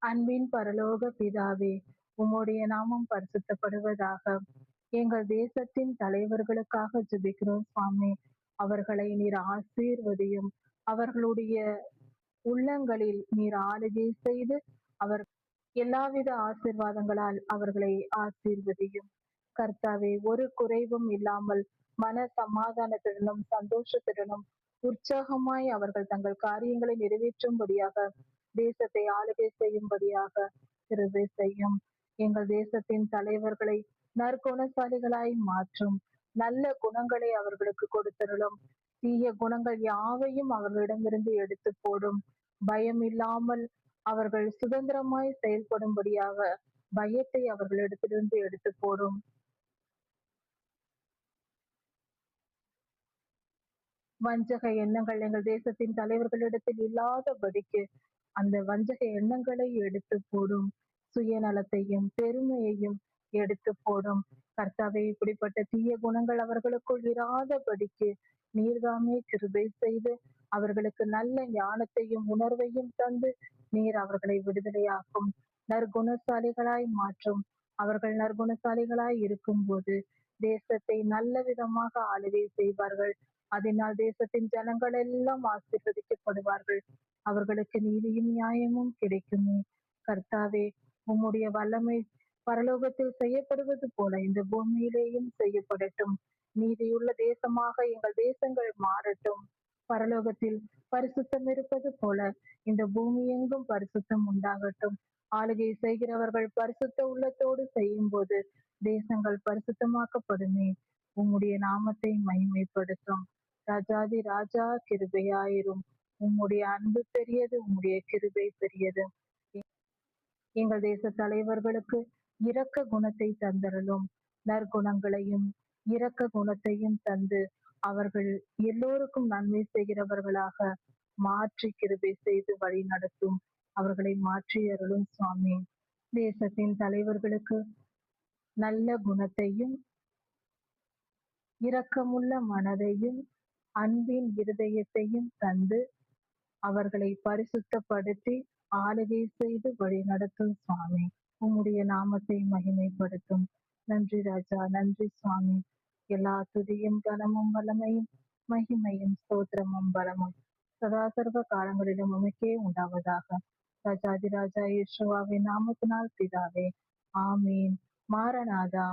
அன்பின் பரலோக பிதாவே, உம்முடைய நாமம் பரிசுத்தப்படுவதாக. எங்கள் தேசத்தின் தலைவர்களுக்காக ஜெபிக்கிறோம் சுவாமி. அவர்களை நீர் ஆசீர்வதியும். அவர்களுடைய உள்ளங்களில் நீர் ஆளுகை செய்து அவர் எல்லாவித ஆசீர்வாதங்களால் அவர்களை ஆசீர்வதியும். கர்த்தாவே, ஒரு குறைவும் இல்லாமல் மன சமாதானத்துடனும் சந்தோஷத்துடனும் உற்சாகமாய் அவர்கள் தங்கள் காரியங்களை நிறைவேற்றும்படியாக தேசத்தை ஆளுகை செய்யும்படியாக கிருபை செய்யும். எங்கள் தேசத்தின் தலைவர்களை நற்குணசாலிகளாய் மாற்றும். நல்ல குணங்களை அவர்களுக்கு கொடுத்தருளும். தீய குணங்கள் யாவையும் அவர்களிடமிருந்து எடுத்து போடும். பயம் இல்லாமல் அவர்கள் சுதந்திரமாய் செயல்படும்படியாக பயத்தை அவர்களிடத்திலிருந்து எடுத்து போடும். வஞ்சக எண்ணங்கள் எங்கள் தேசத்தின் தலைவர்களிடத்தில் இல்லாதபடிக்கு அந்த வஞ்சக எண்ணங்களை எடுத்து போடும். சுயநலத்தையும் பெருமையையும் எடுத்து போடும். கர்த்தாவே, இப்படிப்பட்ட தீய குணங்கள் அவர்களுக்குள் இராதபடிக்கு நீர்தாமே கிருபை செய்து அவர்களுக்கு நல்ல ஞானத்தையும் உணர்வையும் தந்து நீர் அவர்களை விடுதலையாக்கும். நற்குணசாலிகளாய் மாற்றும். அவர்கள் நற்குணசாலிகளாய் இருக்கும்போது தேசத்தை நல்ல விதமாக ஆளுகை செய்வார்கள். அதனால் தேசத்தின் ஜனங்கள் எல்லாம் ஆசீர்வதிக்கப்படுவார்கள். அவர்களுக்கு நீதியும் நியாயமும் கிடைக்குமே. கர்த்தாவே, உம்முடைய வல்லமை பரலோகத்தில் செய்யப்படுவது போல இந்த பூமியிலேயும் செய்யப்படட்டும். நீதியுள்ள தேசமாக எங்கள் தேசங்கள் மாறட்டும். பரலோகத்தில் பரிசுத்தம் இருப்பது போல இந்த பூமி எங்கும் பரிசுத்தம் உண்டாகட்டும். ஆளுகை செய்கிறவர்கள் பரிசுத்த உள்ளத்தோடு செய்யும் போது தேசங்கள் பரிசுத்தமாக்கப்படுமே. உம்முடைய நாமத்தை மகிமைப்படுத்தும். ராஜாதி ராஜா, கிருபையாயிரும். உம்முடைய அன்பு பெரியது, உம்முடைய கிருபை பெரியது. எங்கள் தேச தலைவர்களுக்கு இரக்க குணத்தை தந்தருளும். நற்குணங்களையும் இரக்க குணத்தையும் தந்து அவர்கள் எல்லோருக்கும் நன்மை செய்கிறவர்களாக மாற்றி கிருபை செய்து வழி நடத்தும். அவர்களை மாற்றி அருளும் சுவாமி. தேசத்தின் தலைவர்களுக்கு நல்ல குணத்தையும் இரக்கமுள்ள மனதையும் அன்பின் இருதயத்தையும் தந்து அவர்களை பரிசுத்தப்படுத்தி ஆளுகை செய்து வழி நடத்தும் சுவாமி. உம்முடைய நாமத்தை மகிமைப்படுத்தும். நன்றி ராஜா, நன்றி சுவாமி. எல்லா துதியும் கனமும் வல்லமையும் மகிமையும் ஸ்தோத்திரமும் பலமும் சதா சர்வ காலங்களிலும் உமக்கே உண்டாவதாக. ராஜாதி ராஜா இயேசுவாவின் நாமத்தினால் பிதாவே, ஆமீன். மாரநாதா.